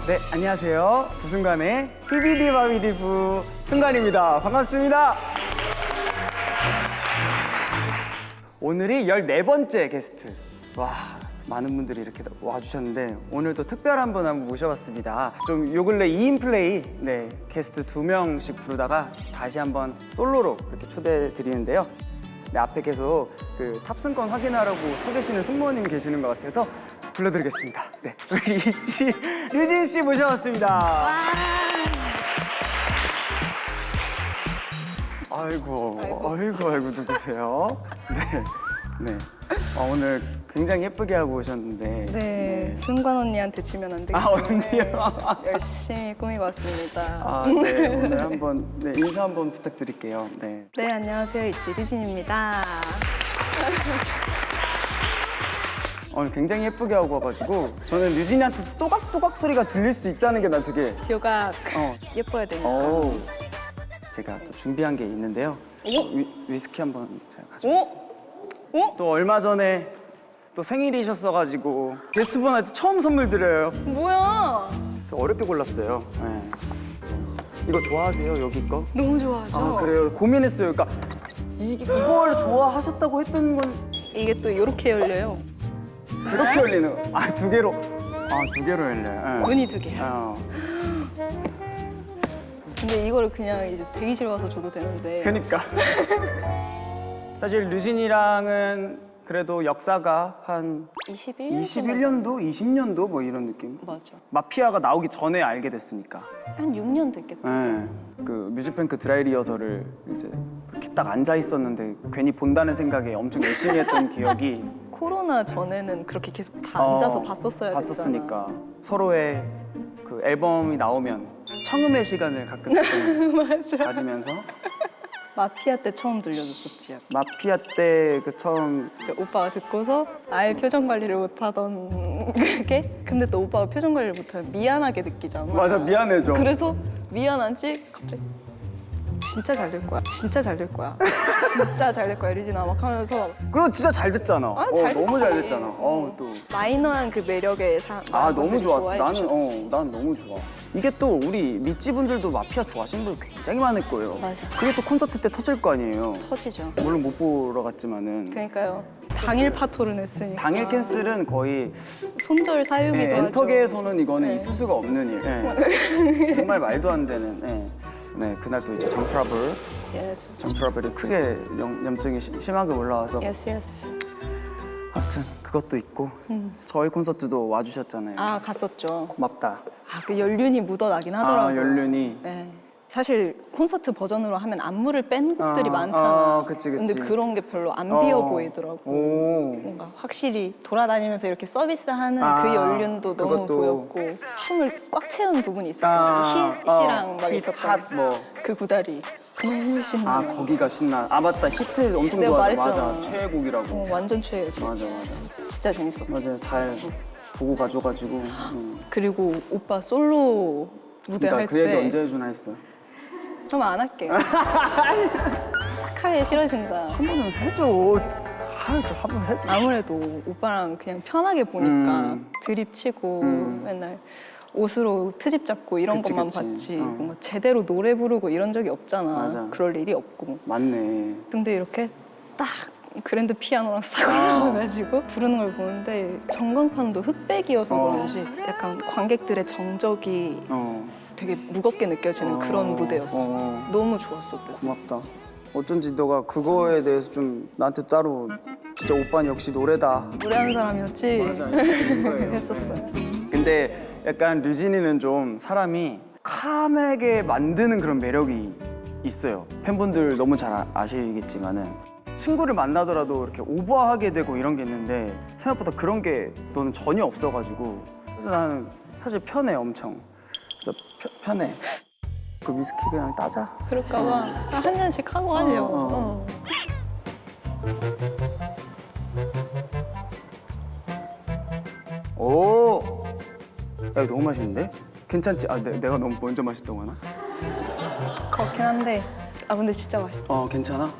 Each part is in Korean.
네, 안녕하세요. 부승관의 삐비디바비디부 승관입니다. 반갑습니다. 오늘이 14번째 게스트. 와, 많은 분들이 이렇게 와주셨는데 오늘도 특별한 분 한번 모셔봤습니다. 좀 요 근래 2인 플레이 게스트 2명씩 부르다가 다시 한번 솔로로 이렇게 초대해 드리는데요. 네, 앞에 계속 그 탑승권 확인하라고 서 계시는 승무원님 계시는 것 같아서 불러드리겠습니다. 네, 우리 이치 류진 씨 모셔왔습니다. 아이고 누구세요? 네. 오늘 굉장히 예쁘게 하고 오셨는데. 네, 승관 언니한테 지면 안 되기 아, 때문에 언니요? 열심히 꾸미고 왔습니다. 네, 오늘 한번 인사 한번 부탁드릴게요. 네. 네, 안녕하세요. 이치 류진입니다. 오늘 굉장히 예쁘게 하고 와가지고 저는 류진이한테서 또각또각 소리가 들릴 수 있다는 게 난 되게 뷰가 예뻐야 되니까. 제가 또 준비한 게 있는데요. 위스키 한번 제가 가지고. 오? 또 얼마 전에 또 생일이셨어가지고 게스트분한테 처음 선물 드려요. 뭐야? 저 어렵게 골랐어요. 네. 이거 좋아하세요, 여기 거? 너무 좋아하죠? 아, 그래요? 고민했어요. 그러니까 이걸 좋아하셨다고 했던 건 이게 또 이렇게 열려요. 이렇게 열리는 거. 아, 두 개로 열려요. 네. 문이 두 개야. 근데 이거를 그냥 이제 대기실 와서 줘도 되는데. 그니까. 사실 류진이랑은 그래도 역사가 한 21년도, 20년도 뭐 이런 느낌. 맞아. 마피아가 나오기 전에 알게 됐으니까. 한 6년 됐겠다. 네. 그 뮤직뱅크 드라이 리허설을 이제 그렇게 딱 앉아 있었는데 괜히 본다는 생각에 엄청 열심히 했던 기억이. 코로나 전에는 그렇게 계속 앉아서 봤었어야 봤었으니까 서로의 그 앨범이 나오면 청음의 시간을 가끔 가지면서 마피아 때 처음 들려줬었지. 약간. 마피아 때 그 처음 이제 오빠가 듣고서 아예 표정 관리를 못하던 그게 근데 또 오빠가 표정 관리를 못하면 미안하게 느끼잖아. 맞아, 미안해져. 그래서 미안한지 갑자기 진짜 잘 될 거야. 진짜 잘 될 거야. 진짜 잘 될 거야. 류진아 막 하면서 그리고 진짜 잘 됐잖아. 잘 너무 됐지. 잘 됐잖아. 또. 마이너한 그 매력에 너무 좋았어. 좋아해 나는 주셨지. 난 너무 좋아. 이게 또 우리 미찌 분들도 마피아 좋아하시는 분 굉장히 많을 거예요. 맞아. 그게 또 콘서트 때 터질 거 아니에요. 터지죠. 물론 못 보러 갔지만은. 그러니까요. 당일 파토를 냈으니까. 당일 캔슬은 거의 손절 사유기도 하죠. 엔터계에서는 이거는 네. 있을 수가 없는 일. 정말 말도 안 되는. 네, 그날 또 이제 정트러블이 Yes. 크게 염증이 심하게 올라와서 Yes, yes. 하여튼 그것도 있고 저희 콘서트도 와주셨잖아요. 아, 갔었죠. 고맙다. 그 연륜이 묻어나긴 하더라고요. 연륜이. 네. 사실 콘서트 버전으로 하면 안무를 뺀 곡들이 많잖아. 그치. 근데 그런 게 별로 안 비어 보이더라고. 오. 뭔가 확실히 돌아다니면서 이렇게 서비스하는 그 연륜도 너무 그것도. 보였고 춤을 꽉 채운 부분이 있었잖아. 히트랑 막 있었던 핫 뭐. 그 구다리. 너무 신나. 거기가 신나. 맞다. 히트 엄청 내가 좋아하죠. 말했잖아. 맞아. 최애곡이라고. 완전 최애였어. 맞아. 진짜 재밌었어. 맞아요. 잘 보고 가져가지고. 그리고 오빠 솔로 무대 그러니까 할 그 얘기 때 언제 해주나 했어. 그럼 안 할게. 싹하게 싫어진다. 한 번은 해줘. 한번 해줘. 아무래도 오빠랑 그냥 편하게 보니까 음. 드립치고 맨날 옷으로 트집 잡고 이런 그치, 것만 그치. 봤지 뭔가 제대로 노래 부르고 이런 적이 없잖아. 맞아. 그럴 일이 없고. 맞네. 근데 이렇게 딱 그랜드 피아노랑 싹 올라와가지고 부르는 걸 보는데 전광판도 흑백이어서 그런지 약간 관객들의 정적이 되게 무겁게 느껴지는 그런 무대였어. 너무 좋았어. 그래서. 고맙다. 어쩐지 너가 그거에 대해서 좀 나한테 따로 진짜 오빠는 역시 노래다. 노래하는 사람이었지. 맞아. 했었어요. 근데 약간 류진이는 좀 사람이 캄하게 만드는 그런 매력이 있어요. 팬분들 너무 잘 아시겠지만은 친구를 만나더라도 이렇게 오버하게 되고 이런 게 있는데 생각보다 그런 게 너는 전혀 없어가지고 그래서 나는 사실 편해 엄청. 그래서 편해. 그 위스키 그냥 따자. 그럴까 봐 한 잔씩 하고 하죠. 오! 야, 이거 너무 맛있는데? 괜찮지? 내가 너무 먼저 마셨다고 하나? 그렇긴 한데 근데 진짜 맛있다. 괜찮아?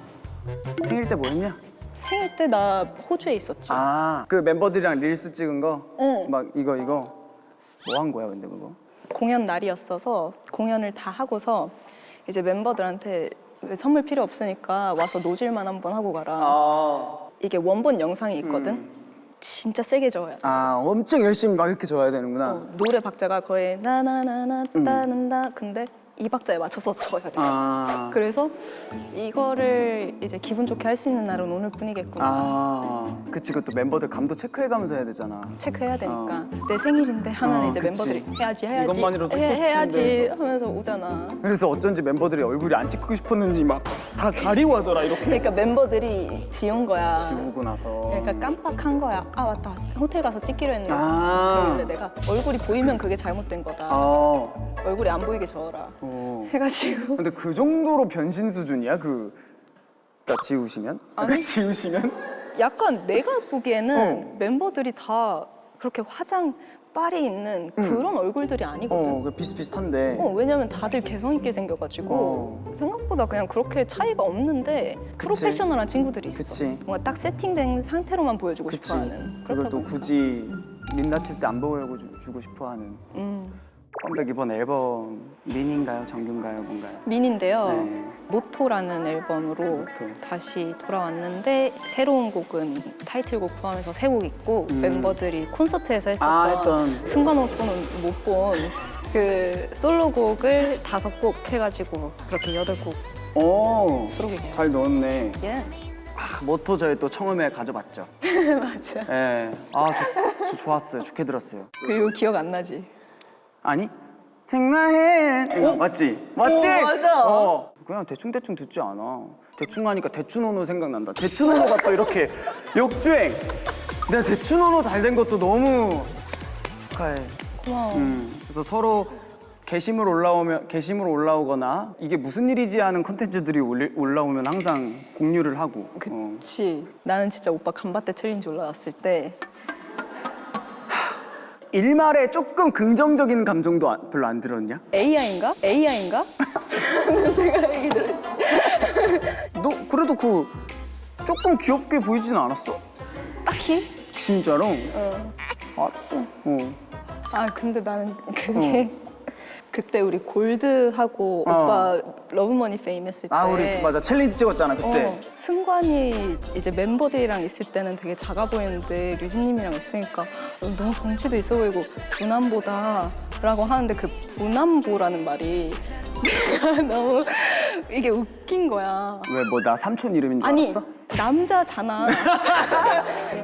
생일 때 뭐 했냐? 생일 때 나 호주에 있었지. 그 멤버들이랑 릴스 찍은 거? 응. 막 이거 뭐 한 거야 근데 그거? 공연 날이었어서 공연을 다 하고서 이제 멤버들한테 선물 필요 없으니까 와서 노질만 한번 하고 가라. 이게 원본 영상이 있거든. 진짜 세게 적어야 돼. 엄청 열심히 막 이렇게 적어야 되는구나. 노래 박자가 거의 나나나나 따는다. 근데 이 박자에 맞춰서 적어야 돼. 그래서 이거를 이제 기분 좋게 할 수 있는 날은 오늘뿐이겠구나. 그치, 그것도 멤버들 감도 체크해가면서 해야 되잖아. 체크해야 되니까 내 생일인데 하면 이제 그치. 멤버들이 해야지 이것만이라도 찍고 해야지 싶은데. 하면서 오잖아. 그래서 어쩐지 멤버들이 얼굴이 안 찍고 싶었는지 막 다 가리고 하더라, 이렇게. 그러니까 멤버들이 지운 거야. 지우고 나서. 그러니까 깜빡한 거야. 아 맞다. 호텔 가서 찍기로 했네. 아. 그래 내가 얼굴이 보이면 그게 잘못된 거다. 얼굴이 안 보이게 적어라. 해가지고. 근데 그 정도로 변신 수준이야? 그러니까 지우시면? 아니. 지우시면? 약간 내가 보기에는 멤버들이 다 그렇게 화장 빨이 있는 그런 얼굴들이 아니거든. 그 비슷비슷한데. 왜냐면 다들 개성 있게 생겨가지고 생각보다 그냥 그렇게 차이가 없는데 프로페셔널한 친구들이 있어. 그치. 뭔가 딱 세팅된 상태로만 보여주고 그치. 싶어하는. 그걸 또 보니까. 굳이 민낯일 때 안 보여주고 싶어하는. 컴백 이번 앨범 민인가요? 정규인가요? 뭔가요? 민인데요. 네. 모토라는 앨범으로 모토. 다시 돌아왔는데 새로운 곡은 타이틀곡 포함해서 세 곡 있고 멤버들이 콘서트에서 했었던 승관 오빠는 못 본 그 솔로곡을 5곡 해가지고 그렇게 8곡 수록이 되었어요. 잘 넣었네. 예스. 모토 저희 또 처음에 가져봤죠. 맞아. 예. 저 좋았어요. 좋게 들었어요. 그리고 기억 안 나지? 아니? Take my hand. 이거 맞지? 맞지? 맞아. 그냥 대충 듣지 않아. 대충 하니까 대추노노 생각난다. 대추노노가 또 이렇게 역주행. 내가 대추노노 잘 된 것도 너무 축하해. 고마워. 그래서 서로 게시물 올라오거나 이게 무슨 일이지 하는 콘텐츠들이 올라오면 항상 공유를 하고. 그치. 나는 진짜 오빠 간바테 챌린지 올라왔을 때 일말에 조금 긍정적인 감정도 별로 안 들었냐? AI인가? AI인가? 하는 생각이 들었지. 너 그래도 조금 귀엽게 보이진 않았어? 딱히? 진짜로? 알았어. 아 근데 나는 그게 그때 우리 골드하고 오빠 러브머니 페임 했을 때 우리 맞아 챌린지 찍었잖아 그때. 승관이 이제 멤버들이랑 있을 때는 되게 작아 보이는데 류진님이랑 있으니까 너무 덩치도 있어 보이고 부남보다 라고 하는데 그 부남보라는 말이 내가 너무 이게 웃긴 거야. 왜 뭐 나 삼촌 이름인 줄 아니 알았어? 남자잖아.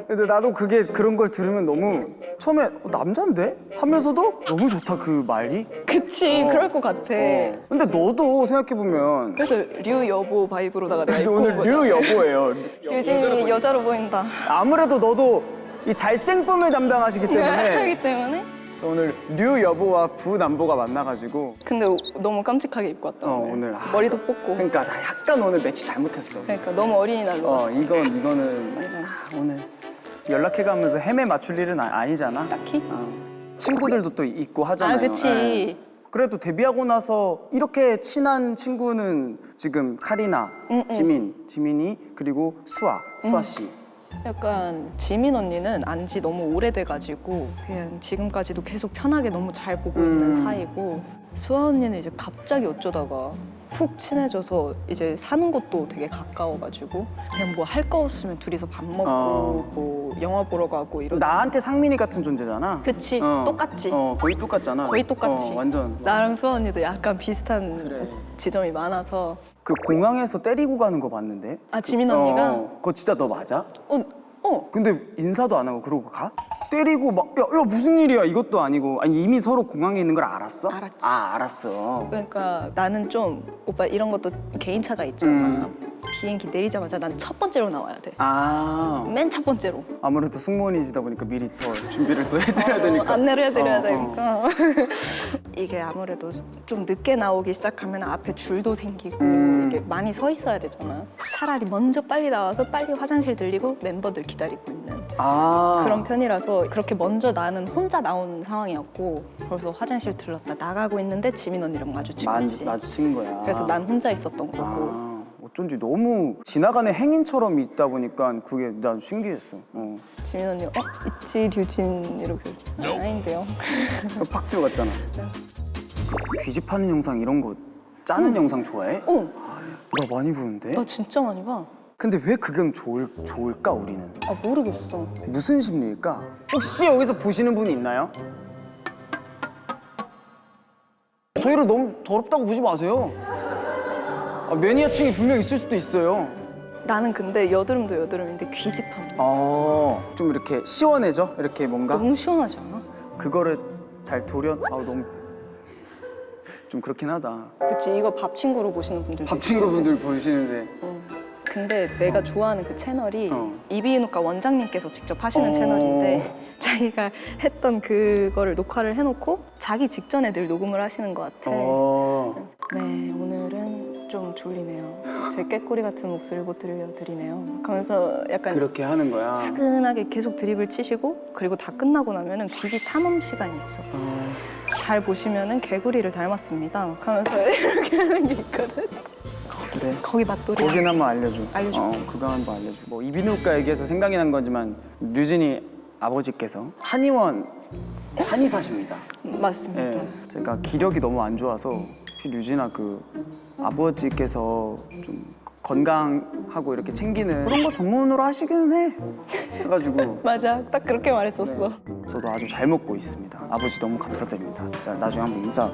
근데 나도 그런 걸 들으면 너무 처음에 남잔데? 하면서도 너무 좋다 그 말이. 그치 그럴 것 같아. 근데 너도 생각해보면 그래서 류 여보 바이브로다가 내가 입고 오늘 온 거잖아. 류 여보예요. 유진이 여자로 보인다. 아무래도 너도 이 잘생꿈을 담당하시기 때문에 하기 때문에. 그래서 오늘 류 여보와 부남보가 만나가지고 근데 너무 깜찍하게 입고 왔다 오늘. 머리도 뽑고. 그러니까 나 약간 오늘 매치 잘못했어. 그러니까 너무 어린이날로 왔어. 이거는 오늘 연락해가면서 헤매 맞출 일은 아니잖아. 딱히? 친구들도 또 있고 하잖아요. 그치. 예. 그래도 데뷔하고 나서 이렇게 친한 친구는 지금 카리나, 지민이 그리고 수아 씨. 약간 지민 언니는 안지 너무 오래돼가지고 그냥 지금까지도 계속 편하게 너무 잘 보고 있는 사이고 수아 언니는 이제 갑자기 어쩌다가 훅 친해져서 이제 사는 곳도 되게 가까워가지고 그냥 뭐 할 거 없으면 둘이서 밥 먹고 뭐 영화 보러 가고 이러고. 나한테 상민이 같은 존재잖아. 그치 똑같지. 거의 똑같잖아. 거의 똑같지. 완전. 나랑 수아 언니도 약간 비슷한 그래. 지점이 많아서. 그 공항에서 때리고 가는 거 봤는데. 아 지민 언니가? 그거 진짜 너 맞아? 어. 근데 인사도 안 하고 그러고 가? 때리고 막 야 무슨 일이야 이것도 아니고 아니 이미 서로 공항에 있는 걸 알았어? 알았지. 알았어. 그러니까 나는 좀 오빠 이런 것도 개인차가 있잖아. 비행기 내리자마자 난 첫 번째로 나와야 돼. 맨 첫 번째로. 아무래도 승무원이시다 보니까 미리 더 준비를 또 해드려야 되니까. 안내를 해드려야 되니까. 이게 아무래도 좀 늦게 나오기 시작하면 앞에 줄도 생기고 이게 많이 서 있어야 되잖아. 차라리 먼저 빨리 나와서 빨리 화장실 들리고 멤버들 기다리고 있는 그런 편이라서 그렇게 먼저 나는 혼자 나오는 상황이었고 그래서 화장실 들렀다 나가고 있는데 지민 언니랑 마주친 거지. 마주친 거야. 그래서 난 혼자 있었던 거고. 어쩐지 너무 지나가는 행인처럼 있다 보니까 그게 난 신기했어. 지민 언니 있지 류진 이렇게 아닌데요. 팍 찍어갔잖아. 네. 귀집하는 영상 이런 거 짜는 영상 좋아해? 나 많이 보는데? 나 진짜 많이 봐. 근데 왜 그건 좋을까 우리는? 아 모르겠어. 무슨 심리일까? 혹시 여기서 보시는 분이 있나요? 저희를 너무 더럽다고 보지 마세요. 매니아층이 분명 있을 수도 있어요. 나는 근데 여드름도 여드름인데 귀집하는 거. 좀 이렇게 시원해져? 이렇게 뭔가? 너무 시원하지 않아? 그거를 잘 너무 좀 그렇긴 하다. 그치, 이거 밥 친구로 보시는 분들도 밥 친구분들 보시는데. 근데 내가 좋아하는 그 채널이 이비인후과 원장님께서 직접 하시는 어. 채널인데 자기가 했던 그거를 녹화를 해놓고 자기 직전에 늘 녹음을 하시는 것 같아. 네, 오늘은 좀 졸리네요. 제 꾀꼬리 같은 목소리를 못 들려드리네요. 그러면서 약간 그렇게 하는 거야. 스근하게 계속 드립을 치시고 그리고 다 끝나고 나면은 귀지 탐험 시간이 있어. 잘 보시면은 개구리를 닮았습니다. 하면서 이렇게 하는 게 있거든. 그래. 거기 맛돌이. 거긴 한번 알려줘. 알려줄게. 그거 한번 알려줘. 뭐 이비인후과 얘기해서 생각이 난 거지만 류진이 아버지께서 한의사십니다. 맞습니다. 네, 제가 기력이 너무 안 좋아서 혹시 류진아 그 아버지께서 좀 건강하고 이렇게 챙기는 그런 거 전문으로 하시기는 해. 해가지고 맞아, 딱 그렇게 말했었어. 저도 아주 잘 먹고 있습니다. 아버지 너무 감사드립니다. 진짜 나중에 한번 인사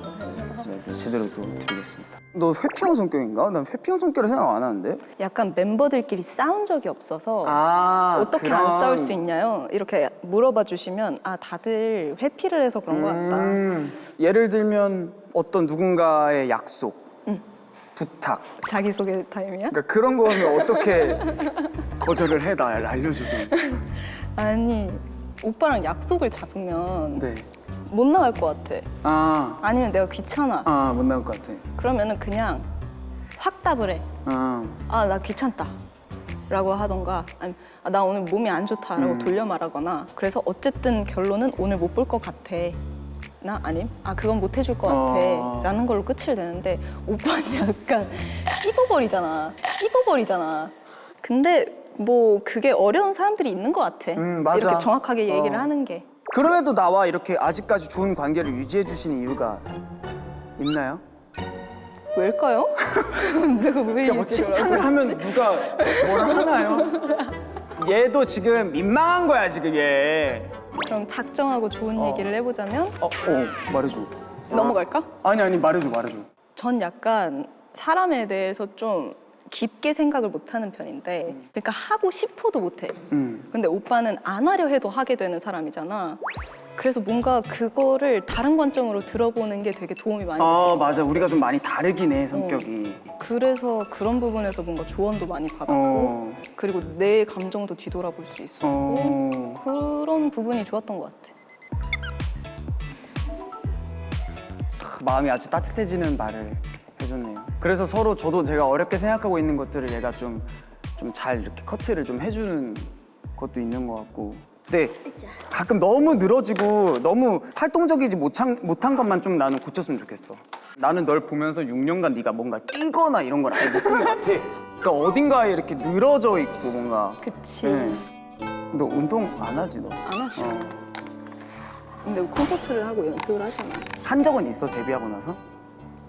진짜 제대로 또 드리겠습니다. 너 회피형 성격인가? 난 회피형 성격을 생각 안 하는데. 약간 멤버들끼리 싸운 적이 없어서 어떻게 그런... 안 싸울 수 있냐요? 이렇게 물어봐 주시면 다들 회피를 해서 그런 것 같다. 예를 들면 어떤 누군가의 약속, 부탁. 자기소개 타임이야? 그러니까 그런 거는 어떻게 거절을 해? 나 알려줘 좀. 아니, 오빠랑 약속을 잡으면 네. 못 나갈 것 같아. 아니면 내가 귀찮아. 못 나갈 것 같아. 그러면은 그냥 확 답을 해. 나 귀찮다. 라고 하던가, 아니면 나 오늘 몸이 안 좋다라고 돌려 말하거나. 그래서 어쨌든 결론은 오늘 못 볼 것 같아. 아님? 그건 못 해줄 것 같아. 라는 걸로 끝을 내는데 오빠는 약간 씹어버리잖아. 근데 뭐 그게 어려운 사람들이 있는 것 같아. 맞아. 이렇게 정확하게 얘기를 하는 게. 그럼에도 나와 이렇게 아직까지 좋은 관계를 유지해 주시는 이유가 있나요? 왜일까요? 내가 왜 뭐 칭찬을 하면 누가 뭐라 하나요? 얘도 지금 민망한 거야 지금 얘. 그럼 작정하고 좋은 얘기를 해보자면 말해줘. 넘어갈까? 아니 말해줘. 전 약간 사람에 대해서 좀 깊게 생각을 못하는 편인데 그러니까 하고 싶어도 못해. 근데 오빠는 안 하려 해도 하게 되는 사람이잖아. 그래서 뭔가 그거를 다른 관점으로 들어보는 게 되게 도움이 많이 됐어. 맞아. 우리가 좀 많이 다르긴 해 성격이. 그래서 그런 부분에서 뭔가 조언도 많이 받았고 그리고 내 감정도 뒤돌아볼 수 있었고 그런 부분이 좋았던 것 같아. 마음이 아주 따뜻해지는 말을 해줬네요. 그래서 서로 제가 어렵게 생각하고 있는 것들을 얘가 좀 잘 이렇게 커트를 좀 해주는 것도 있는 것 같고. 근데 가끔 너무 늘어지고 너무 활동적이지 못한 것만 좀 나는 고쳤으면 좋겠어. 나는 널 보면서 6년간 네가 뭔가 뛰거나 이런 걸 아예 못 본 것 같아. 그러니까 어딘가에 이렇게 늘어져 있고 뭔가. 그치. 네. 너 운동 안 하지 너? 안 하지. 근데 콘서트를 하고 연습을 하잖아. 한 적은 있어 데뷔하고 나서?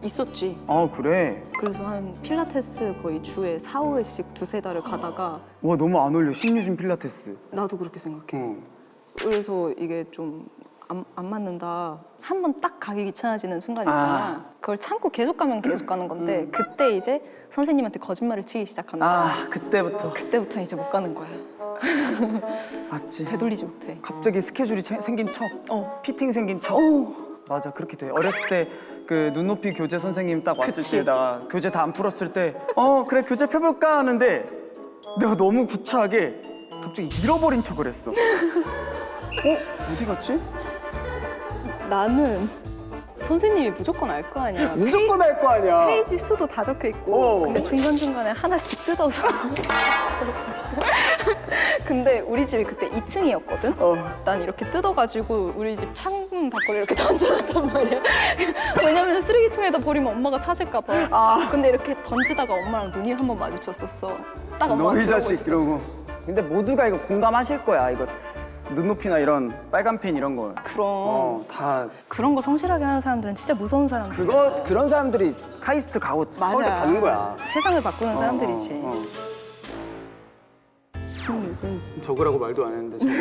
있었지. 그래? 그래서 한 필라테스 거의 주에 4, 5회씩 두세 달을 가다가 와 너무 안 어울려 신유진 필라테스. 나도 그렇게 생각해. 그래서 이게 좀 안 맞는다. 한 번 딱 가기 귀찮아지는 순간 있잖아. 그걸 참고 계속 가면 계속 가는 건데 그때 이제 선생님한테 거짓말을 치기 시작하는 거야. 그때부터 이제 못 가는 거야. 맞지. 되돌리지 못해. 갑자기 스케줄이 생긴 척, 피팅 생긴 척. 맞아 그렇게 돼. 어렸을 때 그 눈높이 교재 선생님 딱 왔을 때 나 교재 다 안 풀었을 때 그래 교재 펴볼까 하는데 내가 너무 구차하게 갑자기 잃어버린 척을 했어. 어디 갔지? 나는 선생님이 무조건 알 거 아니야. 무조건 알 거 아니야. 페이지 수도 다 적혀 있고 근데 중간중간에 하나씩 뜯어서 근데 우리 집이 그때 2층이었거든? 난 이렇게 뜯어가지고 우리 집 창문 밖으로 이렇게 던져놨단 말이야. 왜냐면 쓰레기통에다 버리면 엄마가 찾을까 봐. 근데 이렇게 던지다가 엄마랑 눈이 한 번 마주쳤었어. 딱 엄마가 너희 자식 이러고. 근데 모두가 이거 공감하실 거야. 이거 눈높이나 이런 빨간 펜 이런 거. 그럼 다 그런 거 성실하게 하는 사람들은 진짜 무서운 사람들. 그런 사람들이 카이스트 가고 서울대 가는 거야. 세상을 바꾸는 사람들이지. 어. 신유진. 적으라고 말도 안 했는데 저거.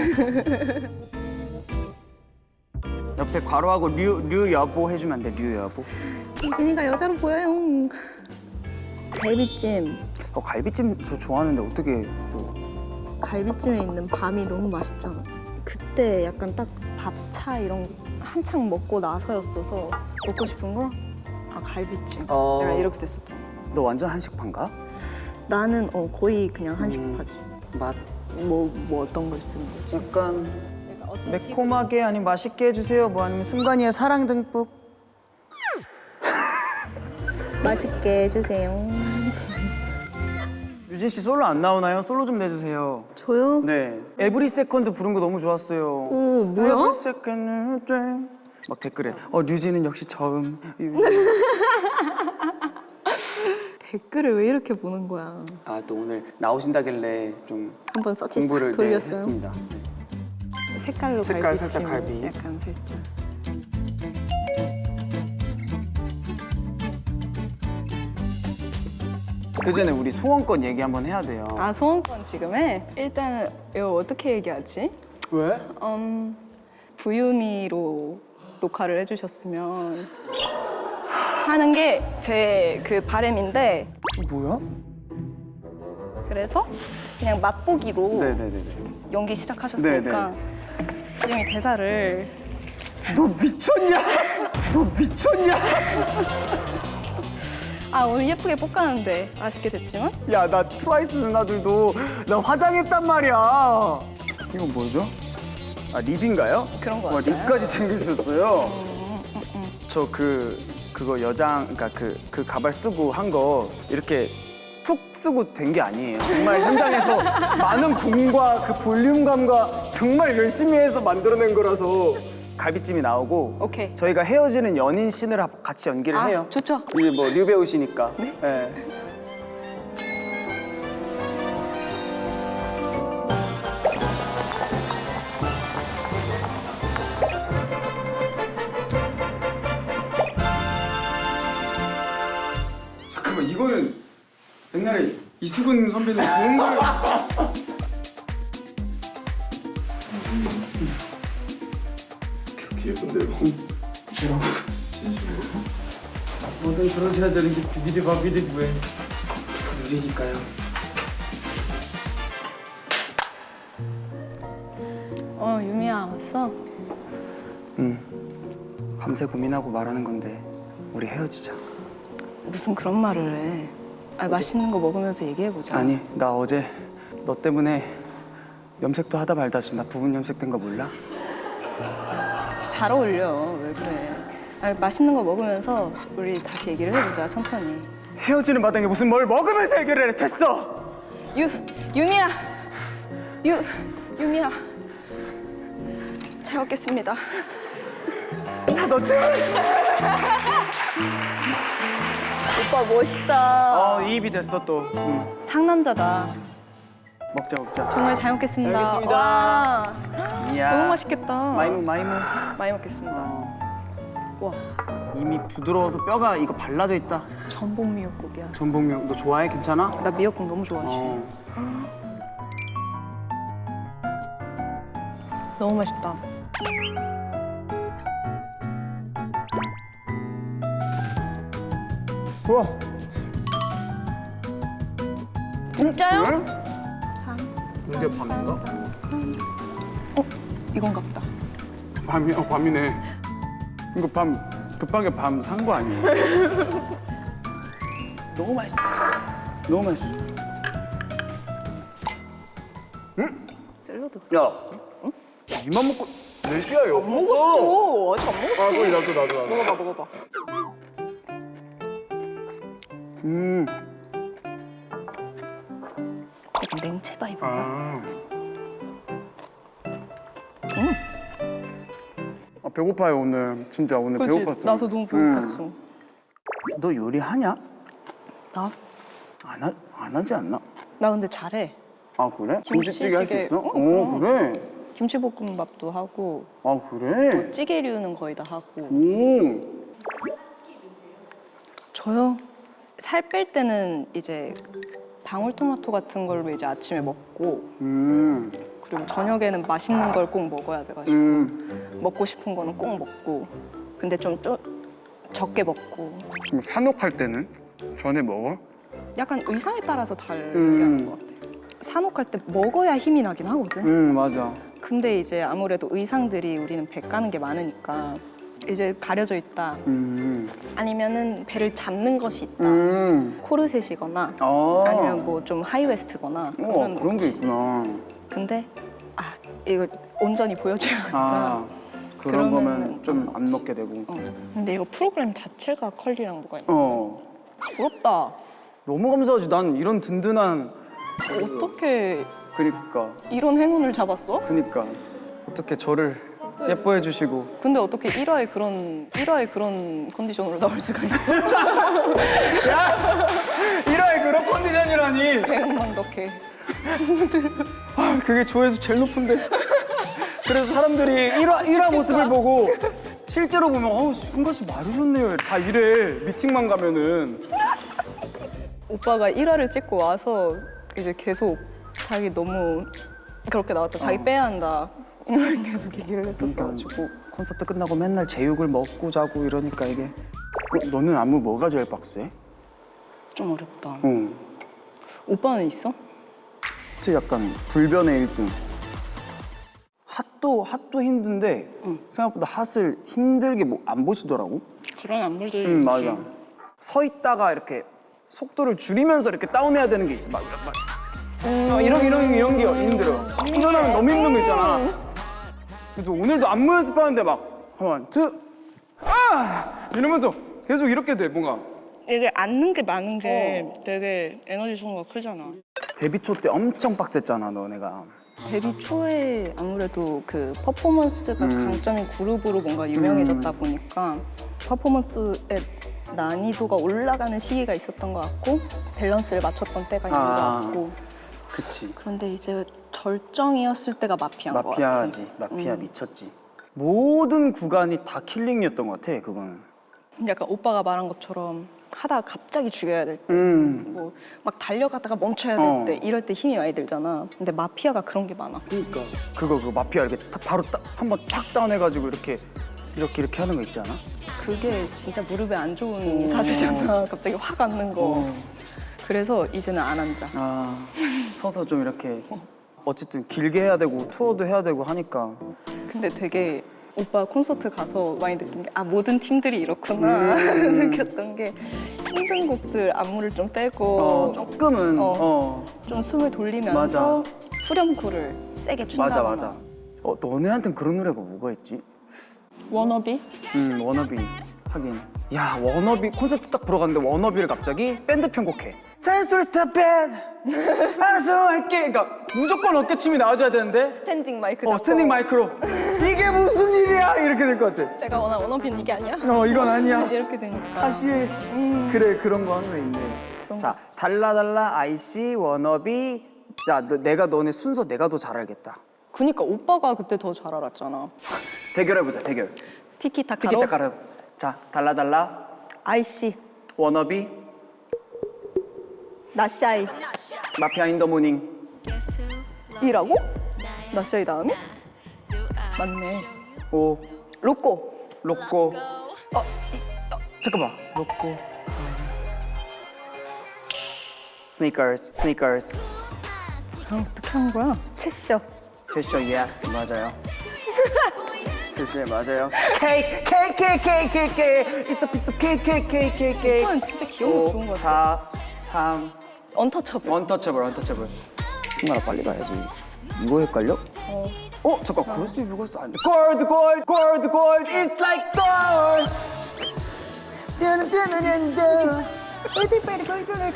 옆에 괄호하고 류 여보 해주면 안 돼? 류 여보. 유진이가 여자로 보여요. 갈비찜. 갈비찜 저 좋아하는데 어떻게 또? 갈비찜에 있는 밤이 너무 맛있잖아. 그때 약간 딱 밥차 이런 거 한창 먹고 나서였어서 먹고 싶은 거? 아 갈비찜. 내가 이렇게 됐었던 거. 너 완전 한식파인가? 나는 거의 그냥 한식파지. 맛 뭐 어떤 걸 쓰는 거지? 약간 매콤하게 아니면 맛있게 해주세요. 뭐 아니면 순간이의 사랑 듬뿍. 맛있게 해주세요. 유진 씨 솔로 안 나오나요? 솔로 좀 내주세요. 저요? 네. 에브리 세컨드 부른 거 너무 좋았어요. 오 뭐야? 에브리 세컨드 막 댓글에 류진은 역시 처음. 댓글을 왜 이렇게 보는 거야? 또 오늘 나오신다길래 좀 한번 서치 싹 공부를 돌렸어요. 했습니다. 색깔로 색깔 갈비찜. 살짝 갈비. 약간 살짝. 그 전에 우리 소원권 얘기 한번 해야 돼요. 아 소원권 지금 해? 일단 이거 어떻게 얘기하지? 왜? 부유미로 녹화를 해주셨으면 하는 게 제 그 바람인데 뭐야? 그래서 그냥 맛보기로 네네네. 연기 시작하셨으니까 부유미 대사를 너 미쳤냐? 너 미쳤냐? 아 오늘 예쁘게 볶았는데 아쉽게 됐지만 야, 나 트와이스 누나들도 나 화장했단 말이야. 이건 뭐죠? 립인가요? 그런 거 와, 같아요. 립까지 챙겨주셨어요. 저 그거 여장, 그러니까 그 가발 쓰고 한 거 이렇게 툭 쓰고 된 게 아니에요. 정말 현장에서 많은 공과 그 볼륨감과 정말 열심히 해서 만들어낸 거라서 갈비찜이 나오고 오케이. 저희가 헤어지는 연인 씬을 같이 연기를 해요. 좋죠. 이제 뭐 류 배우시니까. 네. 잠깐만 이거는 옛날에 이수근 선배님 좋은 걸. 예쁜데요. 뭐든 들어줘야 되는 게 비비드 바비드 왜 누리니까요. 유미야 왔어? 밤새 고민하고 말하는 건데 우리 헤어지자. 무슨 그런 말을 해? 맛있는 거 먹으면서 얘기해보자. 아니 나 어제 너 때문에 염색도 하다 말다 지금 나 부분 염색된 거 몰라? 잘 어울려. 왜 그래? 맛있는 거 먹으면서 우리 다시 얘기를 해보자. 천천히. 헤어지는 마당에 무슨 뭘 먹으면서 해결을 해. 됐어. 유미야. 유미야. 잘 먹겠습니다. 다 너 때문에. 오빠 멋있다. 이입이 됐어 또. 상남자다. 먹자. 정말 잘 먹겠습니다. 잘 먹겠습니다. 와, 이야. 너무 맛있겠다. 마이무. 많이 먹겠습니다. 와, 이미 부드러워서 뼈가 이거 발라져 있다. 전복 미역국이야. 전복면 너 좋아해? 괜찮아? 나 미역국 너무 좋아하지. 너무 맛있다. 우와. 진짜요? 이게 밤인가? 이건가 보다. 밤이네. 이거 급하게 밤 산 거 아니에요? 너무 맛있어. 샐러드. 야, 이만 먹고 내 시야에 없었어. 먹었어. 아직 안 먹었어. 그래 나도. 먹어봐. 약간 냉채 바이브인가? 배고파요 오늘. 진짜 오늘 그치? 배고팠어. 나도 너무 배고팠어. 너 요리하냐? 나? 안 하지 않나? 나 근데 잘해. 아 그래? 김치찌개 할 수 있어? 그럼. 그래. 김치볶음밥도 하고 아 그래? 찌개류는 거의 다 하고. 오. 저요? 살 뺄 때는 이제 방울토마토 같은 걸로 이제 아침에 먹고 그리고 저녁에는 맛있는 걸 꼭 먹어야 돼가지고 먹고 싶은 거는 꼭 먹고 근데 좀 적게 먹고 그럼 산옥할 때는 전에 먹어? 약간 의상에 따라서 다르게 하는 것 같아요. 산옥할 때 먹어야 힘이 나긴 하거든. 맞아. 근데 이제 아무래도 의상들이 우리는 배 까는 게 많으니까 이제 가려져 있다. 아니면은 배를 잡는 것이 있다. 코르셋이거나 아니면 뭐 좀 하이웨스트거나 그런 그런 게 거지. 있구나. 근데 이거 온전히 보여줘야겠다. 그런 그러면은, 거면 좀 안 먹게 되고. 근데 이거 프로그램 자체가 컬리랑 뭐가 있나? 부럽다. 너무 감사하지. 난 이런 든든한. 어떻게 그니까. 이런 행운을 잡았어? 그니까. 어떻게 저를 예뻐해 주시고. 근데 어떻게 1화에 그런 컨디션으로 나올 수가 있어? 야! 1화에 그런 컨디션이라니. 배웅만 덕해. 그게 조회수 제일 높은데. 그래서 사람들이 1화 모습을 보고 실제로 보면 순간 씨 마르셨네요. 다 이래. 미팅만 가면은. 오빠가 1화를 찍고 와서 이제 계속 자기 너무 그렇게 나왔다. 자기 빼야 한다. 계속 얘기를 했었어가지고. 콘서트 끝나고 맨날 제육을 먹고 자고 이러니까 이게. 너는 안무 뭐가 제일 빡세? 좀 어렵다. 응. 오빠는 있어? 제 약간 불변의 1등. 핫도 힘든데 생각보다 핫을 힘들게 안 보시더라고. 그런 안무들이 응, 맞아. 서 있다가 이렇게 속도를 줄이면서 이렇게 다운해야 되는 게 있어. 막 이런 게 힘들어. 일어나면 너무 힘든 거 있잖아. 그래서 오늘도 안무 연습하는데 막 원, 투, 이러면서 계속 이렇게 돼 뭔가. 이게 앉는 게 많은 게 되게 에너지 소모가 크잖아. 데뷔 초 때 엄청 빡셌잖아 너네가. 데뷔 초에 아무래도 그 퍼포먼스가 강점인 그룹으로 뭔가 유명해졌다 보니까 퍼포먼스의 난이도가 올라가는 시기가 있었던 것 같고 밸런스를 맞췄던 때가 있는 것 같고 그치. 그런데 이제 절정이었을 때가 마피아인 것 같아. 마피아지. 마피아 미쳤지. 모든 구간이 다 킬링이었던 것 같아 그거는. 약간 오빠가 말한 것처럼 하다가 갑자기 죽여야 될 때, 뭐 막 달려가다가 멈춰야 될 때, 이럴 때 힘이 많이 들잖아. 근데 마피아가 그런 게 많아. 그러니까 그거 마피아 이렇게 바로 한번 탁 다운해가지고 이렇게 하는 거 있지 않아? 그게 진짜 무릎에 안 좋은 자세잖아. 갑자기 확 앉는 거. 그래서 이제는 안 앉아. 서서 좀 이렇게 어쨌든 길게 해야 되고 투어도 해야 되고 하니까. 근데 되게 오빠 콘서트 가서 많이 느낀 게 모든 팀들이 이렇구나 느꼈던 게 힘든 곡들 안무를 좀 빼고 조금은 좀 숨을 돌리면서 맞아. 후렴구를 세게 춘다거나. 맞아. 너네한텐 그런 노래가 뭐가 있지? 워너비? 워너비 하긴. 야 워너비 콘서트 딱 보러 갔는데 워너비를 갑자기 밴드 편곡해. 잔소리 스탑 밴 알아서 할게. 그러니까 무조건 어깨춤이 나와줘야 되는데 스탠딩 마이크 잡고 스탠딩 마이크로 이게 무슨 일이야 이렇게 될 것 같아. 내가 원하는 워너비는 이게 아니야? 이건 아니야. 이렇게 되니까 다시 해. 그래 그런 거 하는 거 있네. 자 달라달라 아이씨 워너비. 야 내가 너네 순서 내가 더 잘 알겠다. 그니까 오빠가 그때 더 잘 알았잖아. 대결해보자 대결. 티키타카로? 티키타카로. 자 달라달라 아이씨 워너비 나샤이 마피아 인 더 모닝. 이라고? 나샤이 다음에? 맞네. 오 로꼬 로꼬. 잠깐만. 로꼬. 스니커스. 그럼 어떻게 하는 거야? 채셔 제스처 예스 맞아요. 제스처 맞아요. 케이크. It's a piece of cake. 오빠는 진짜 기억력 좋은 거 같아. 4, 3. 언터처블. 언터처블. 승관아 빨리 가야지. 이거 헷갈려? 잠깐 그랬으면 이거였어. 안 돼. Gold. It's like gold.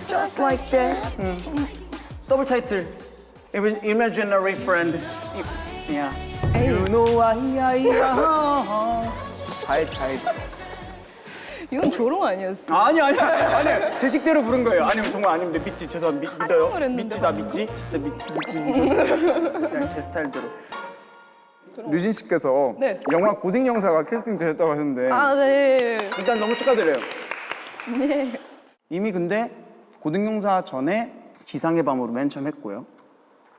Just like that. 더블 타이틀. Imaginary friend. Yeah. You know I. 잘. 이건 조롱 아니었어. 아니. 제 식대로 부른 거예요. 아니면 정말 아닌데 믿지. 죄송합니다. 믿어요. 그랬는데 믿지 나 믿지. 진짜 믿지. 그냥 제 스타일대로. 류진 씨께서 네. 영화 고딩 영사가 캐스팅 되셨다고 하셨는데 아, 네. 일단 너무 축하드려요. 네. 이미 근데 고등 용사 전에 지상의 밤으로 맨 처음 했고요.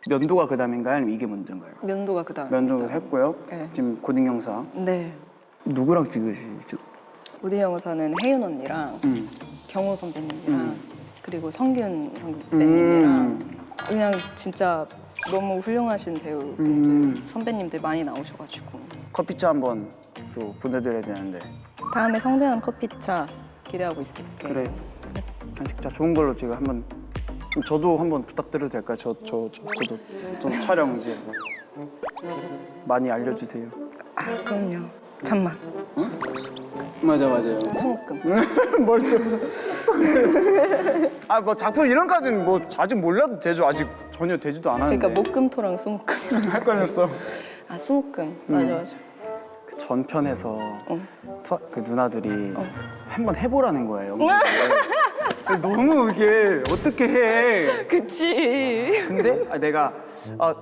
면도가 그 다음인가요? 아니면 이게 먼저인가요? 면도가 그다음. 면도를 했고요. 네. 지금 고등 용사 네. 누구랑 찍으시죠? 고디 영사는 혜윤 언니랑 경호 선배님이랑 그리고 성균 선배님이랑 그냥 진짜 너무 훌륭하신 배우 선배님들 많이 나오셔가지고 커피차 한번 또 보내드려야 되는데. 다음에 성대한 커피차 기대하고 있을게요. 그래. 진짜 좋은 걸로 지금 한번 저도 한번 부탁드려도 될까요? 저도 좀 촬영 이제 많이 알려주세요. 아, 그럼요. 잠만. 맞아요. 수목금. 뭘 아뭐 작품 이름까지는 뭐 아직 몰라도 되죠. 아직 전혀 되지도 않았는데. 그러니까 목금토랑 수목금. 헷갈렸어. 아, 수목금. 맞아. 그 전편에서 그 누나들이 한번 해보라는 거예요. 너무 이게 어떻게 해? 그치. 근데 내가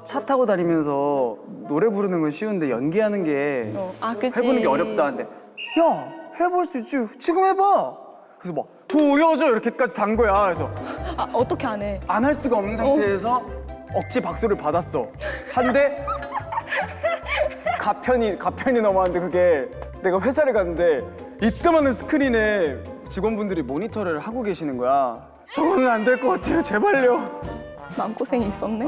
차 타고 다니면서 노래 부르는 건 쉬운데 연기하는 게 아, 그치. 해보는 게 어렵다. 근데 야 해볼 수 있지. 지금 해봐. 그래서 막 보여줘 이렇게까지 단 거야. 그래서 아, 어떻게 안 해? 안 할 수가 없는 상태에서 억지 박수를 받았어. 한데 가편이 넘어왔는데 그게 내가 회사를 갔는데 이따만한 스크린에 직원분들이 모니터를 하고 계시는 거야. 저거는 안 될 것 같아요. 제발요. 마음고생이 있었네.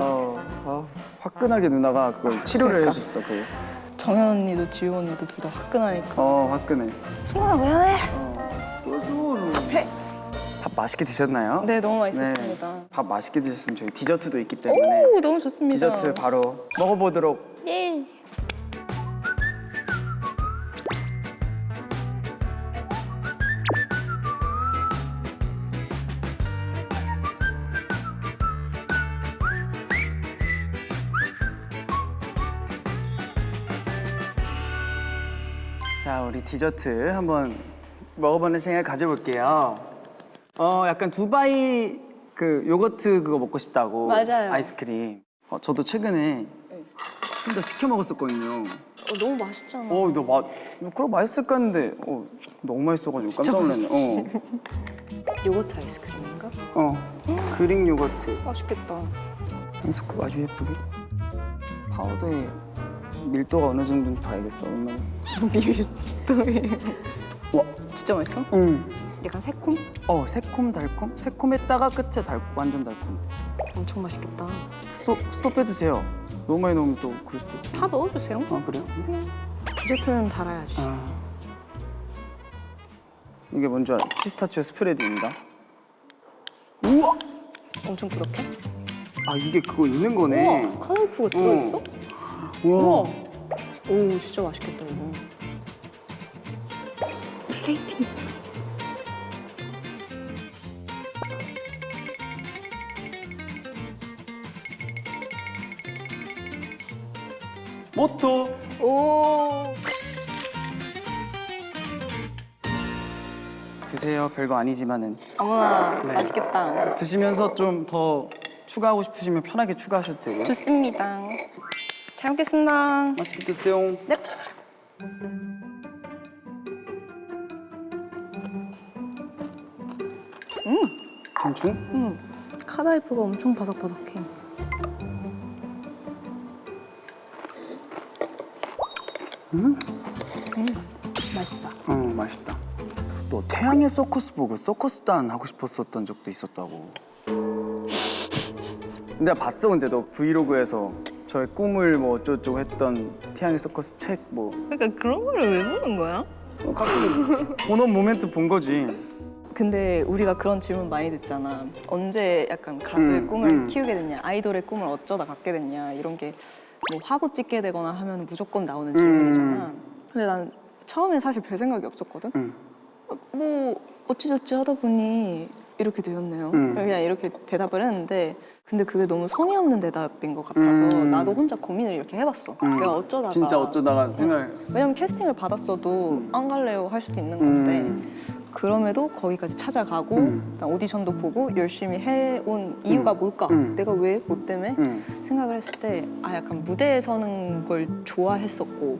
화끈하게 누나가 그걸 치료를 해줬어. 그. 정현 언니도 지우 언니도 둘 다 화끈하니까. 화끈해. 승원아, 왜 안 해? 해. 밥 맛있게 드셨나요? 네, 너무 맛있었습니다. 네. 밥 맛있게 드셨으면 저희 디저트도 있기 때문에 오, 너무 좋습니다. 디저트 바로 먹어보도록. 예. 자, 우리 디저트 한번 먹어보는 시간을 가져볼게요. 약간 두바이 그 요거트 그거 먹고 싶다고. 맞아요. 아이스크림. 저도 최근에 혼자 시켜 먹었었거든요. 너무 맛있잖아. 그럼 맛있을까 했는데 너무 맛있어가지고 깜짝 놀랐네. 요거트 아이스크림인가? 그릭 요거트. 맛있겠다. 한 스쿱 아주 예쁘게. 파우더의 밀도가 어느 정도인지 봐야겠어. 얼마나. 밀도에. 와, 진짜 맛있어? 약간 새콤? 새콤달콤? 새콤했다가 끝에 완전 달콤. 엄청 맛있겠다. 스톱 해주세요. 너무 많이 넣으면 또 그럴 수도 있어. 다 넣어주세요. 그래요? 디저트는 달아야지. 이게 뭔지 알아? 피스타치오 스프레드입니다. 우와! 엄청 부드럽게? 이게 그거 있는 거네. 우와, 카나우프가 들어있어? 우와. 오, 진짜 맛있겠다, 이거. 플레이팅 있어. 모토. 오. 드세요. 별거 아니지만은. 어머나, 맛있겠다. 드시면서 좀 더 추가하고 싶으시면 편하게 추가하셔도 되고요. 좋습니다. 잘 먹겠습니다. 맛있게 드세요. 네. 괜춘? 카다이프가 엄청 바삭바삭해. 맛있다. 맛있다. 너 태양의 서커스 보고 서커스단 하고 싶었었던 적도 있었다고. 내가 봤어. 근데 너 브이로그에서 저의 꿈을 뭐 어쩌고저쩌고 했던 태양의 서커스 책 뭐. 그러니까 그런 거를 왜 보는 거야? 가끔 본원 모멘트 본 거지. 근데 우리가 그런 질문 많이 듣잖아. 언제 약간 가수의 꿈을 키우게 됐냐, 아이돌의 꿈을 어쩌다 갖게 됐냐, 이런 게 뭐 화보 찍게 되거나 하면 무조건 나오는 질문이잖아. 근데 난 처음엔 사실 별 생각이 없었거든. 뭐 어찌저찌 하다 보니 이렇게 되었네요. 그냥 이렇게 대답을 했는데 근데 그게 너무 성의 없는 대답인 것 같아서 나도 혼자 고민을 이렇게 해봤어. 내가 어쩌다가 진짜 어쩌다가 생각을. 왜냐면 캐스팅을 받았어도 안 갈래요 할 수도 있는 건데 그럼에도 거기까지 찾아가고 난 오디션도 보고 열심히 해온 이유가 뭘까? 내가 왜 뭐 때문에? 생각을 했을 때 약간 무대에 서는 걸 좋아했었고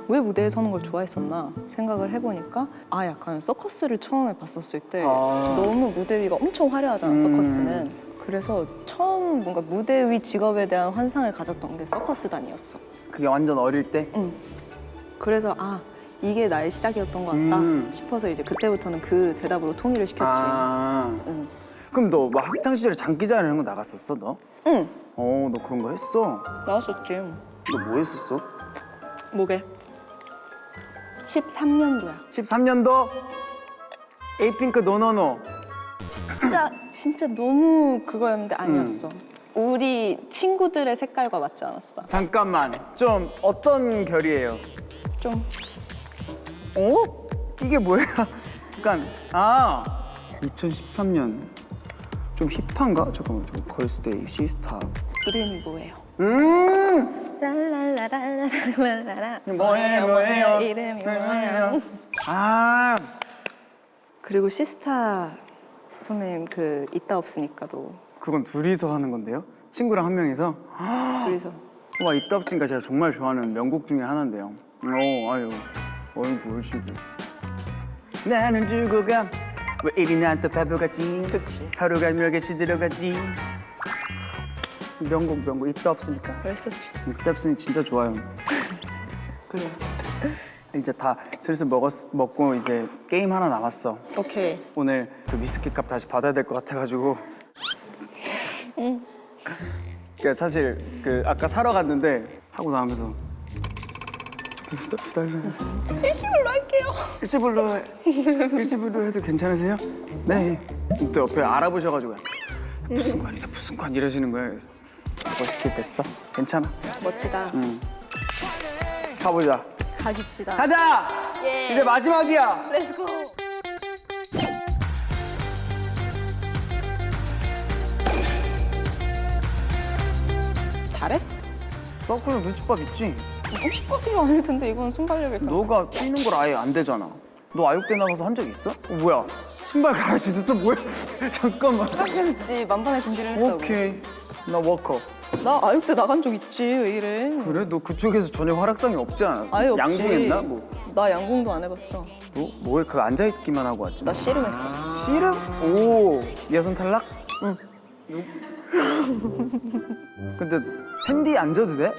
왜 무대에 서는 걸 좋아했었나 생각을 해보니까 약간 서커스를 처음에 봤었을 때 너무 무대 위가 엄청 화려하잖아 서커스는. 그래서 처음 뭔가 무대 위 직업에 대한 환상을 가졌던 게 서커스단이었어. 그게 완전 어릴 때? 그래서 이게 나의 시작이었던 것 같다 싶어서 이제 그때부터는 그 대답으로 통일을 시켰지. 그럼 너 뭐 학창 시절에 장기자랑 이런 거 나갔었어 너? 응. 너 그런 거 했어? 나왔었지. 너 뭐 했었어? 뭐게? 13년도야. 13년도? 에이핑크 노노노. 진짜 너무 그거였는데 아니었어. 우리 친구들의 색깔과 맞지 않았어. 잠깐만, 좀 어떤 결이에요? 좀 이게 뭐야? 약간 2013년 좀 힙한가? 잠깐만, 좀 걸스데이, 시스타. 이름이 뭐예요? 랄랄라랄랄랄랄라. 뭐예요? 이름이 뭐예요? 그리고 시스타 선배님 그 있다 없으니까도 그건 둘이서 하는 건데요? 친구랑 한 명이서? 둘이서. 와, 있다 없으니까 제가 정말 좋아하는 명곡 중에 하나인데요. 아유, 어이구, 얼씨구. 나는 죽어가 왜 이리 난 또 바보같이. 그치. 하루가 멀게 시들어가지. 명곡 있다 없으니까. 그랬었지. 있다 없으니 진짜 좋아요. 그래. 이제 다 슬슬 먹고 이제 게임 하나 남았어. 오케이. 오늘 그 위스키 값 다시 받아야 될 것 같아가지고. 그러니까 사실 그 아까 사러 갔는데 하고 나오면서 조금 후달려요. 일시불로 할게요. 일시불로 해도 괜찮으세요? 네. 또 옆에 알아보셔가지고 무슨 관이다 무슨 관 이러시는 거예요. 그래서 멋있게 됐어. 괜찮아. 멋지다. 가보자. 가십시다. 가자. 예. 이제 마지막이야. 렛츠고. 잘해? 나 그냥 눈치밥 있지. 50밖에 아닐 텐데 이건 순발력일까? 너가 뛰는 걸 아예 안 되잖아. 너 아육대 나가서 한 적 있어? 뭐야? 신발 갈아 신었어? 뭐야? 잠깐만. 있지. 만반의 준비를 했다고. 오케이. 나 워커. 나 아육대 나간 적 있지. 왜 이래? 그래? 너 그쪽에서 전혀 활약상이 없지 않았어? 아예 없지. 양궁했나? 뭐? 나 양궁도 안 해봤어. 뭐해? 그 앉아있기만 하고 왔지? 나 씨름했어. 씨름? 오, 예선 탈락? 응. 근데 핸디 앉아도 돼?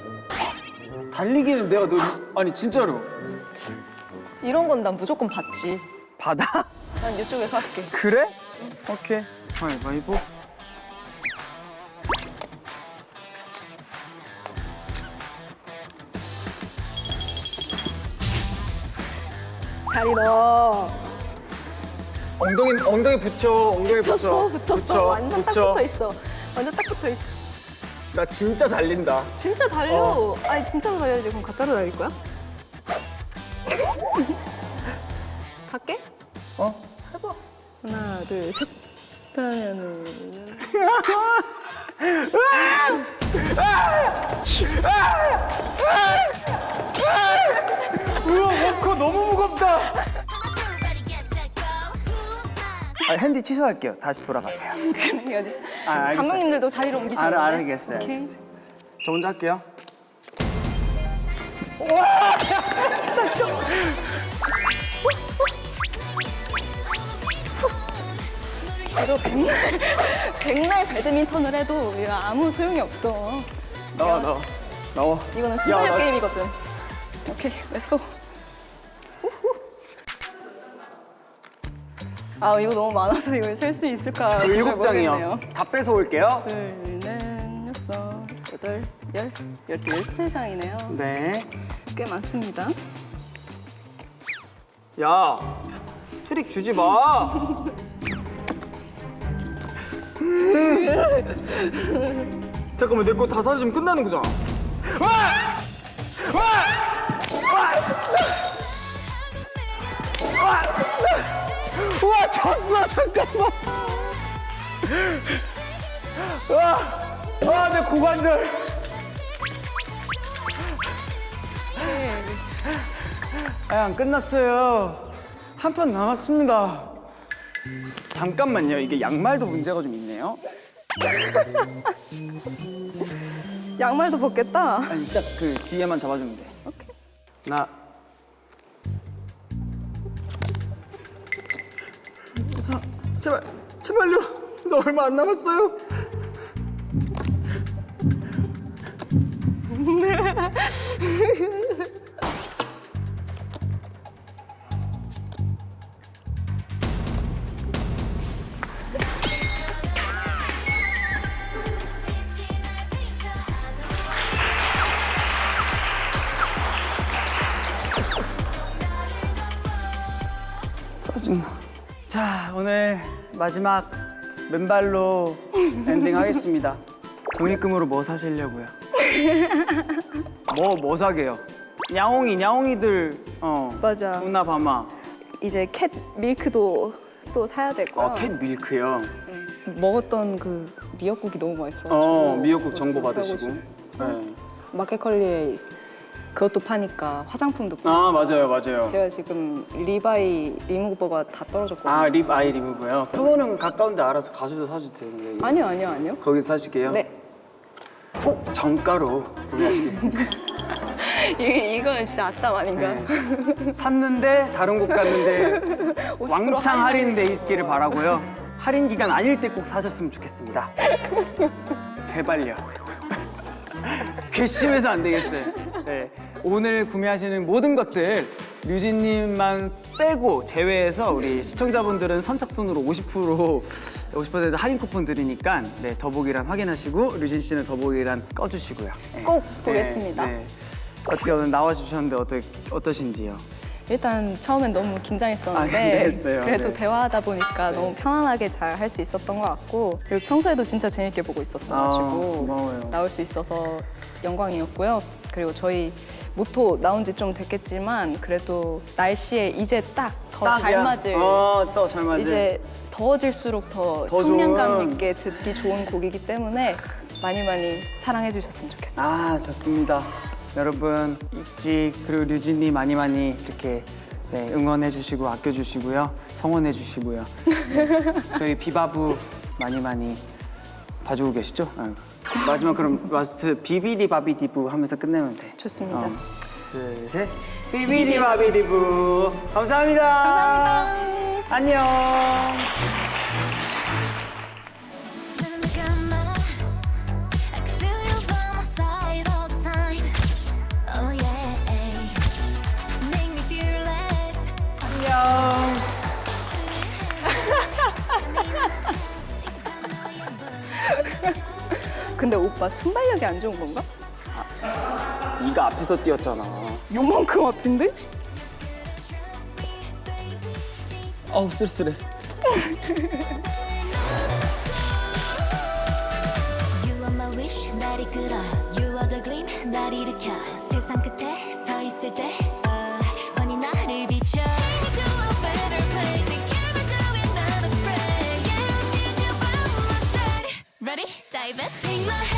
달리기는 내가 아니 진짜로 이런 건 난 무조건 받지. 받아? 난 이쪽에서 할게. 그래? 오케이. 가위바위보. 다리 넣어. 엉덩이 붙여. 엉덩이 붙였어. 완전 딱 붙어 있어. 완전 딱 붙어 있어. 나 진짜 달린다. 진짜 달려. 아니 진짜로 달려야지. 그럼 가짜로 달릴 거야? 갈게. 해봐. 하나, 둘, 셋. 하면은. 우와, 워커 너무 무겁다. 핸디 취소할게요. 다시 돌아가세요. 그래, 어딨어? 알겠어요. 감독님들도 자리로 옮기셔야 돼. 알겠어요. 오케이. 알겠어요. 저 먼저 할게요. 이거 백날 배드민턴을 해도 이거 아무 소용이 없어. 나와. 이거는 순발력 나- 게임이거든. 오케이, 렛츠고. 이거 너무 많아서 이걸 셀 수 있을까? 저 정말 7장이요. 모르겠네요. 다 빼서 올게요. 둘, 넷, 여섯, 여덟, 열, 13장이네요. 네. 꽤 많습니다. 야, 트릭 주지 마. 잠깐만, 내 거 다 사주면 끝나는 거잖아. 우와, 졌어. 잠깐만. 아, 내 고관절. 안 끝났어요. 한 판 남았습니다. 잠깐만요. 이게 양말도 문제가 좀 있네요. 양말도 벗겠다. 아니, 딱 그 뒤에만 잡아주면 돼. 오케이. 나. 제발, 제발요. 너 얼마 안 남았어요. 짜증나. 자, 오늘 마지막 맨발로 엔딩 하겠습니다. 적립금으로 뭐 사시려고요? 뭐 사게요? 야옹이들 맞아. 우나 바마. 이제 캣 밀크도 또 사야 되고요. 캣 밀크요. 먹었던 그 미역국이 너무 맛있어가지고 미역국 정보 그것도 받으시고. 사고 싶고. 네. 마켓컬리에 그것도 파니까 화장품도 파니까. 맞아요. 제가 지금 리바이 리무버가 다 떨어졌거든요. 립 아이 리무버요? 그거는 가까운데 알아서 가셔도 사주도 되는데. 아니요. 거기서 사실게요? 네. 정가로 구매하시겠습니까? 이거는 진짜 악담 아닌가? 네. 샀는데 다른 곳 갔는데 50% 왕창 할인. 할인돼 있기를 바라고요. 할인 기간 아닐 때 꼭 사셨으면 좋겠습니다. 제발요. 괘씸해서 안 되겠어요. 네. 오늘 구매하시는 모든 것들 류진님만 빼고 제외해서 우리 시청자분들은 선착순으로 50% 할인 쿠폰 드리니까 네, 더보기란 확인하시고 류진 씨는 더보기란 꺼주시고요. 네. 꼭 보겠습니다. 어떻게 오늘 나와주셨는데 어떠신지요? 일단 처음엔 너무 긴장했었는데 긴장했어요. 그래도 네. 대화하다 보니까 너무 편안하게 잘 할 수 있었던 것 같고 그리고 평소에도 진짜 재밌게 보고 있었어가지고 고마워요. 나올 수 있어서 영광이었고요. 그리고 저희 모토 나온 지 좀 됐겠지만 그래도 날씨에 이제 딱 더 잘 맞을 또 잘 맞을. 이제 더워질수록 더 청량감 좋은. 있게 듣기 좋은 곡이기 때문에 많이 사랑해 주셨으면 좋겠습니다. 좋습니다. 여러분 있지 그리고 류진이 많이 이렇게 네, 응원해 주시고 아껴 주시고요. 성원해 주시고요. 네, 저희 비바부 많이 봐주고 계시죠? 마지막 그럼 라스트 비비디 바비디부 하면서 끝내면 돼. 좋습니다. 둘, 셋. 비비디 바비디부. 감사합니다. 안녕. I can feel you by my side all the time. Oh yeah, make me fearless. 안녕. 근데 오빠 순발력이 안 좋은 건가? 네가 앞에서 뛰었잖아. 요만큼 앞인데? 어우 쓸쓸해. You are my wish, 날 이끌어. You are the gleam, 날 일으켜. 세상 끝에 서 있을 때, 환히 나를 비춰. Take me to a better place. You can't do it, not afraid. Yeah, I need you by my side. Ready? Dive in. Take my hand.